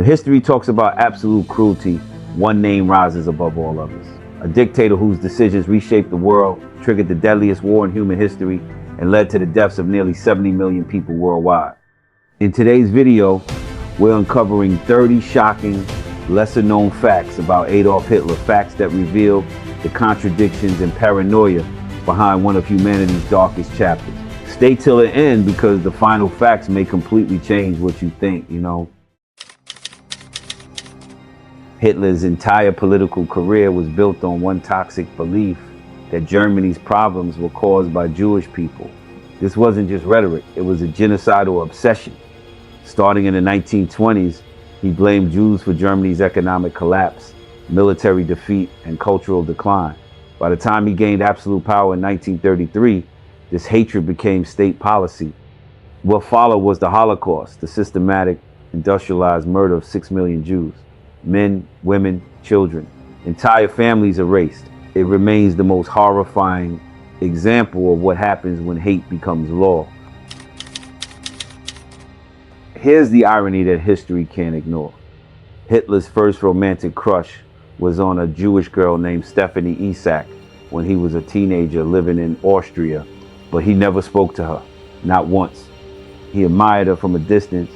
When history talks about absolute cruelty, one name rises above all others. A dictator whose decisions reshaped the world, triggered the deadliest war in human history, and led to the deaths of nearly 70 million people worldwide. In today's video, we're uncovering 30 shocking, lesser-known facts about Adolf Hitler, facts that reveal the contradictions and paranoia behind one of humanity's darkest chapters. Stay till the end because the final facts may completely change what you think, Hitler's entire political career was built on one toxic belief that Germany's problems were caused by Jewish people. This wasn't just rhetoric, it was a genocidal obsession. Starting in the 1920s, he blamed Jews for Germany's economic collapse, military defeat, and cultural decline. By the time he gained absolute power in 1933, this hatred became state policy. What followed was the Holocaust, the systematic, industrialized murder of 6 million Jews. Men, women, children, entire families erased. It remains the most horrifying example of what happens when hate becomes law. Here's the irony that history can't ignore. Hitler's first romantic crush was on a Jewish girl named Stephanie Isak when he was a teenager living in Austria, but he never spoke to her, not once. He admired her from a distance,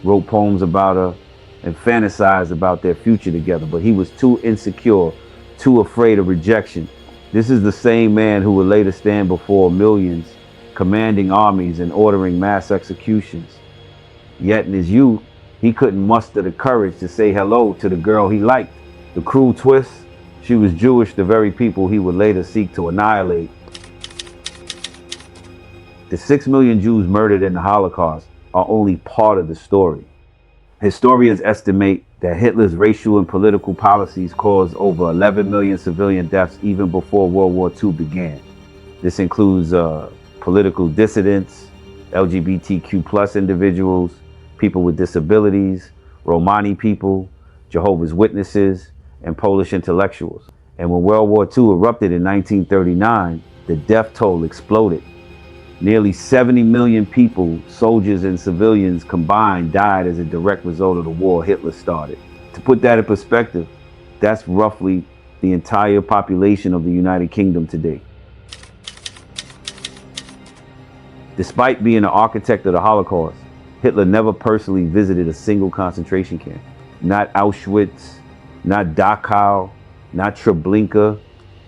wrote poems about her, and fantasized about their future together, but he was too insecure, too afraid of rejection. This is the same man who would later stand before millions, commanding armies and ordering mass executions. Yet in his youth, he couldn't muster the courage to say hello to the girl he liked. The cruel twist, she was Jewish, the very people he would later seek to annihilate. The 6 million Jews murdered in the Holocaust are only part of the story. Historians estimate that Hitler's racial and political policies caused over 11 million civilian deaths even before World War II began. This includes political dissidents, LGBTQ+ individuals, people with disabilities, Romani people, Jehovah's Witnesses, and Polish intellectuals. And when World War II erupted in 1939, the death toll exploded. Nearly 70 million people, soldiers and civilians combined, died as a direct result of the war Hitler started. To put that in perspective, that's roughly the entire population of the United Kingdom today. Despite being the architect of the Holocaust, Hitler never personally visited a single concentration camp. Not Auschwitz, not Dachau, not Treblinka.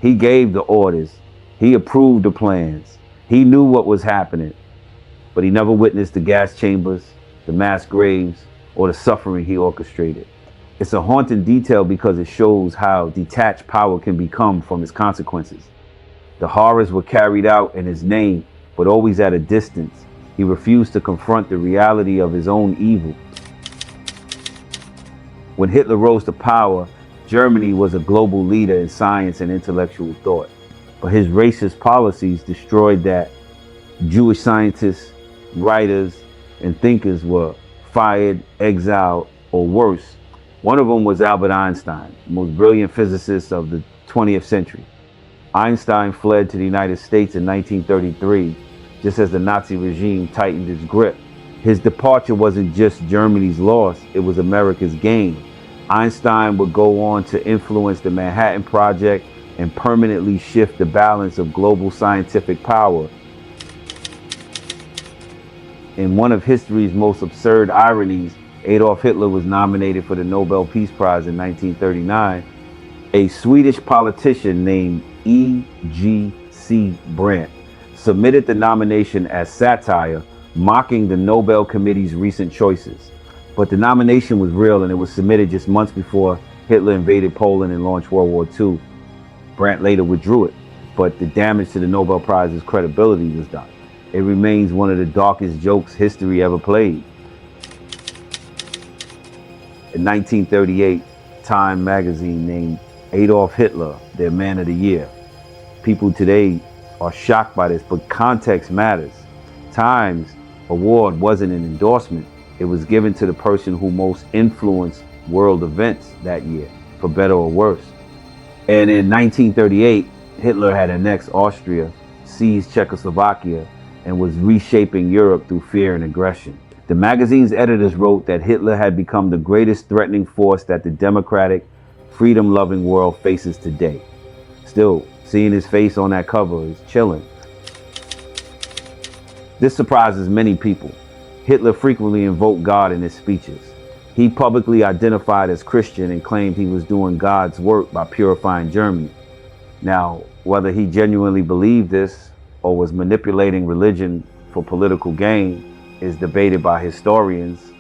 He gave the orders. He approved the plans. He knew what was happening, but he never witnessed the gas chambers, the mass graves, or the suffering he orchestrated. It's a haunting detail because it shows how detached power can become from its consequences. The horrors were carried out in his name, but always at a distance. He refused to confront the reality of his own evil. When Hitler rose to power, Germany was a global leader in science and intellectual thought. But his racist policies destroyed that. Jewish scientists, writers, and thinkers were fired, exiled, or worse. One of them was Albert Einstein, the most brilliant physicist of the 20th century. Einstein fled to the United States in 1933, just as the Nazi regime tightened its grip. His departure wasn't just Germany's loss, it was America's gain. Einstein would go on to influence the Manhattan Project and permanently shift the balance of global scientific power. In one of history's most absurd ironies, Adolf Hitler was nominated for the Nobel Peace Prize in 1939. A Swedish politician named E.G.C. Brandt submitted the nomination as satire, mocking the Nobel Committee's recent choices. But the nomination was real and it was submitted just months before Hitler invaded Poland and launched World War II. Brandt later withdrew it, but the damage to the Nobel Prize's credibility was done. It remains one of the darkest jokes history ever played. In 1938, Time magazine named Adolf Hitler their Man of the Year. People today are shocked by this, but context matters. Time's award wasn't an endorsement. It was given to the person who most influenced world events that year, for better or worse. And in 1938, Hitler had annexed Austria, seized Czechoslovakia, and was reshaping Europe through fear and aggression. The magazine's editors wrote that Hitler had become the greatest threatening force that the democratic, freedom-loving world faces today. Still, seeing his face on that cover is chilling. This surprises many people. Hitler frequently invoked God in his speeches. He publicly identified as Christian and claimed he was doing God's work by purifying Germany. Now, whether he genuinely believed this or was manipulating religion for political gain is debated by historians.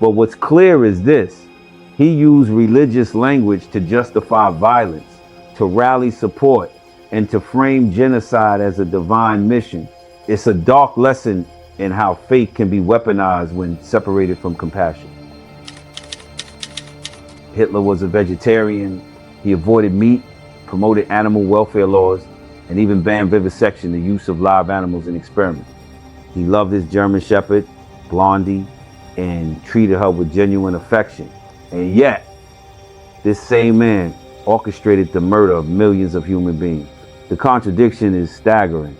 But what's clear is this: he used religious language to justify violence, to rally support, and to frame genocide as a divine mission. It's a dark lesson in how faith can be weaponized when separated from compassion. Hitler was a vegetarian. He avoided meat, promoted animal welfare laws, and even banned vivisection, the use of live animals in experiments. He loved his German Shepherd, Blondie, and treated her with genuine affection. And yet, this same man orchestrated the murder of millions of human beings. The contradiction is staggering.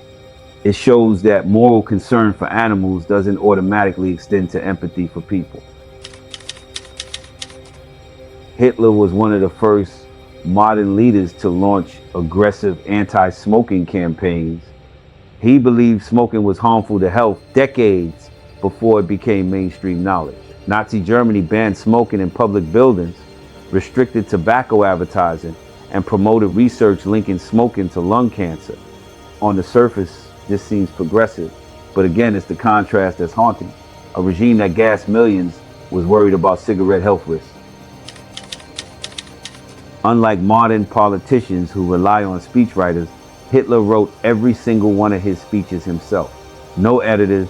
It shows that moral concern for animals doesn't automatically extend to empathy for people. Hitler was one of the first modern leaders to launch aggressive anti-smoking campaigns. He believed smoking was harmful to health decades before it became mainstream knowledge. Nazi Germany banned smoking in public buildings, restricted tobacco advertising, and promoted research linking smoking to lung cancer. On the surface, this seems progressive, but again, it's the contrast that's haunting. A regime that gassed millions was worried about cigarette health risks. Unlike modern politicians who rely on speechwriters, Hitler wrote every single one of his speeches himself. No editors,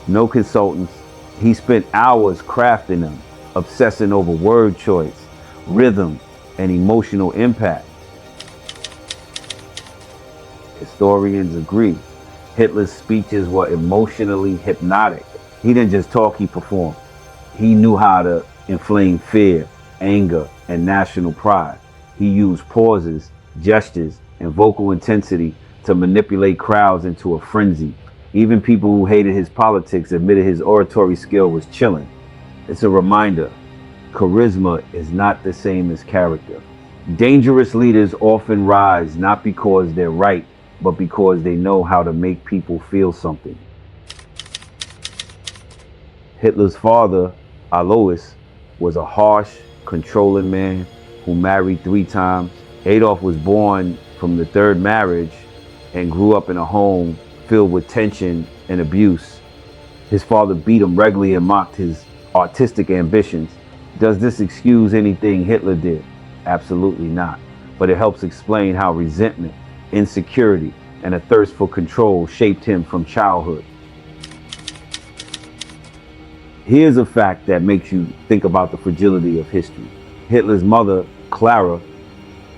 no consultants. He spent hours crafting them, obsessing over word choice, rhythm, and emotional impact. Historians agree. Hitler's speeches were emotionally hypnotic. He didn't just talk, he performed. He knew how to inflame fear, anger, and national pride. He used pauses, gestures, and vocal intensity to manipulate crowds into a frenzy. Even people who hated his politics admitted his oratory skill was chilling. It's a reminder, charisma is not the same as character. Dangerous leaders often rise not because they're right, but because they know how to make people feel something. Hitler's father, Alois, was a harsh, controlling man who married 3 times. Adolf was born from the 3rd marriage and grew up in a home filled with tension and abuse. His father beat him regularly and mocked his artistic ambitions. Does this excuse anything Hitler did? Absolutely not. But it helps explain how resentment, insecurity, and a thirst for control shaped him from childhood. Here's a fact that makes you think about the fragility of history. Hitler's mother, Clara,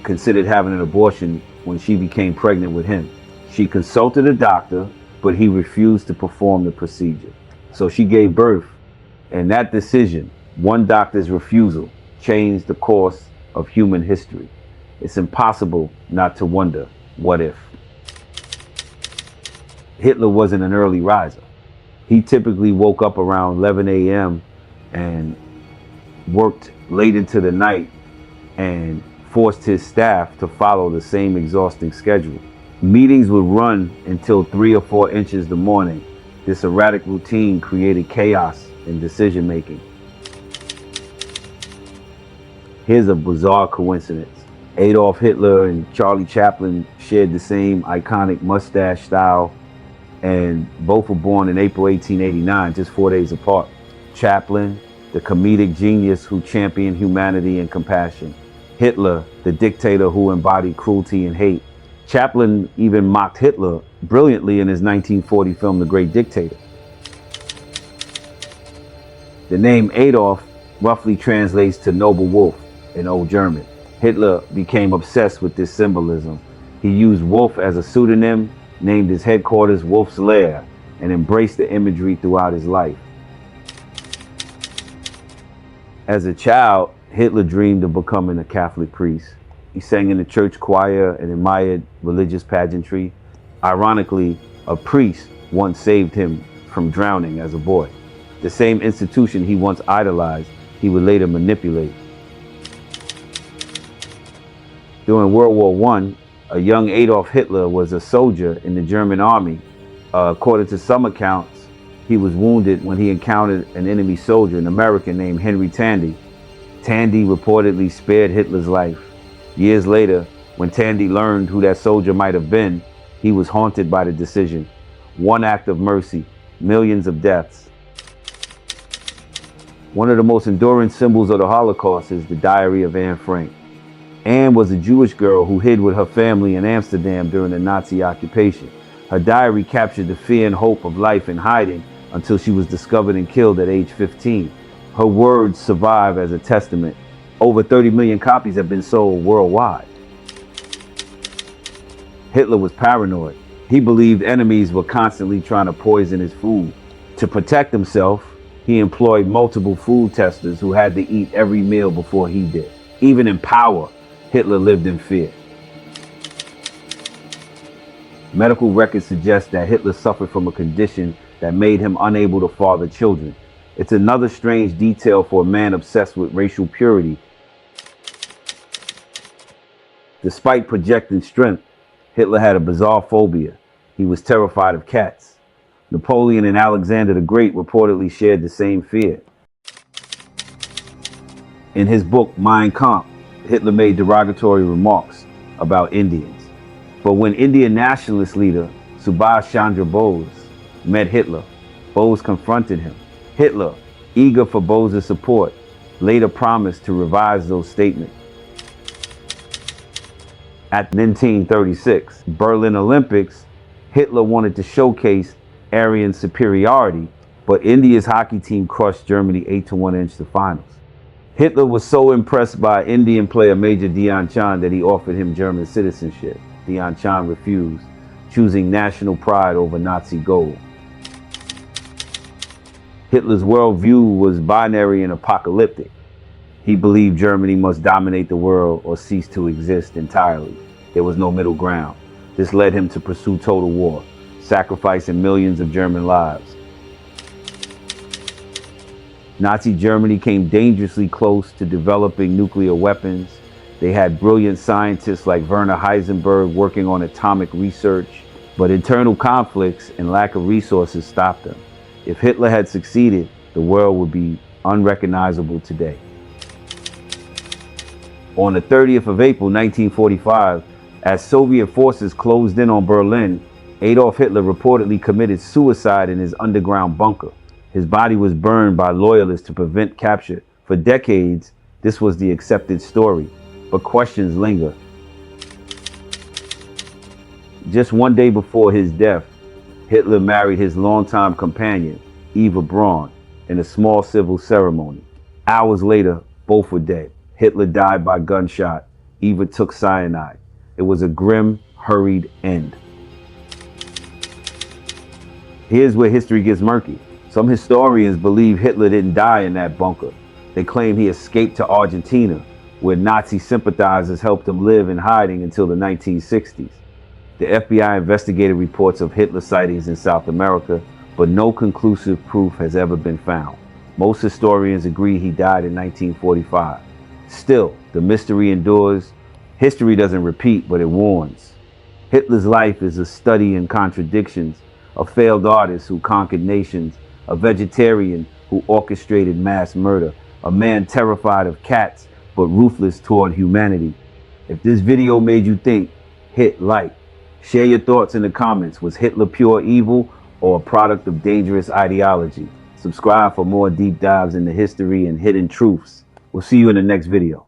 considered having an abortion when she became pregnant with him. She consulted a doctor, but he refused to perform the procedure. So she gave birth, and that decision, one doctor's refusal, changed the course of human history. It's impossible not to wonder, what if? Hitler wasn't an early riser. He typically woke up around 11 a.m. and worked late into the night and forced his staff to follow the same exhausting schedule. Meetings would run until 3 or 4 inches the morning. This erratic routine created chaos in decision making. Here's a bizarre coincidence. Adolf Hitler and Charlie Chaplin shared the same iconic mustache style, and both were born in April 1889, just 4 days apart. Chaplin, the comedic genius who championed humanity and compassion. Hitler, the dictator who embodied cruelty and hate. Chaplin even mocked Hitler brilliantly in his 1940 film, The Great Dictator. The name Adolf roughly translates to noble wolf in Old German. Hitler became obsessed with this symbolism. He used wolf as a pseudonym, named his headquarters Wolf's Lair, and embraced the imagery throughout his life. As a child, Hitler dreamed of becoming a Catholic priest. He sang in the church choir and admired religious pageantry. Ironically, a priest once saved him from drowning as a boy. the same institution he once idolized, he would later manipulate. During World War I, a young Adolf Hitler was a soldier in the German army. According to some accounts, he was wounded when he encountered an enemy soldier, an American named Henry Tandy. Tandy reportedly spared Hitler's life. Years later, when Tandy learned who that soldier might have been, he was haunted by the decision. One act of mercy, millions of deaths. One of the most enduring symbols of the Holocaust is the Diary of Anne Frank. Anne was a Jewish girl who hid with her family in Amsterdam during the Nazi occupation. Her diary captured the fear and hope of life in hiding until she was discovered and killed at age 15. Her words survive as a testament. Over 30 million copies have been sold worldwide. Hitler was paranoid. He believed enemies were constantly trying to poison his food. To protect himself, he employed multiple food testers who had to eat every meal before he did. Even in power, Hitler lived in fear. Medical records suggest that Hitler suffered from a condition that made him unable to father children. It's another strange detail for a man obsessed with racial purity. Despite projecting strength, Hitler had a bizarre phobia. He was terrified of cats. Napoleon and Alexander the Great reportedly shared the same fear. In his book, Mein Kampf, Hitler made derogatory remarks about Indians. But when Indian nationalist leader Subhash Chandra Bose met Hitler, Bose confronted him. Hitler, eager for Bose's support, later promised to revise those statements. At 1936 Berlin Olympics, Hitler wanted to showcase Aryan superiority, but India's hockey team crushed Germany 8-1 into the finals. Hitler was so impressed by Indian player Major Dhyan Chand that he offered him German citizenship. Dhyan Chand refused, choosing national pride over Nazi gold. Hitler's worldview was binary and apocalyptic. He believed Germany must dominate the world or cease to exist entirely. There was no middle ground. This led him to pursue total war, sacrificing millions of German lives. Nazi Germany came dangerously close to developing nuclear weapons. They had brilliant scientists like Werner Heisenberg working on atomic research, but internal conflicts and lack of resources stopped them. If Hitler had succeeded, the world would be unrecognizable today. On the 30th of April 1945, as Soviet forces closed in on Berlin, Adolf Hitler reportedly committed suicide in his underground bunker. His body was burned by loyalists to prevent capture. For decades, this was the accepted story, but questions linger. Just one day before his death, Hitler married his longtime companion, Eva Braun, in a small civil ceremony. Hours later, both were dead. Hitler died by gunshot. Eva took cyanide. It was a grim, hurried end. Here's where history gets murky. Some historians believe Hitler didn't die in that bunker. They claim he escaped to Argentina, where Nazi sympathizers helped him live in hiding until the 1960s. The FBI investigated reports of Hitler sightings in South America, but no conclusive proof has ever been found. Most historians agree he died in 1945. Still, the mystery endures. History doesn't repeat, but it warns. Hitler's life is a study in contradictions, a failed artist who conquered nations, a vegetarian who orchestrated mass murder, a man terrified of cats but ruthless toward humanity. If this video made you think, hit like. Share your thoughts in the comments. Was Hitler pure evil or a product of dangerous ideology? Subscribe for more deep dives into history and hidden truths. We'll see you in the next video.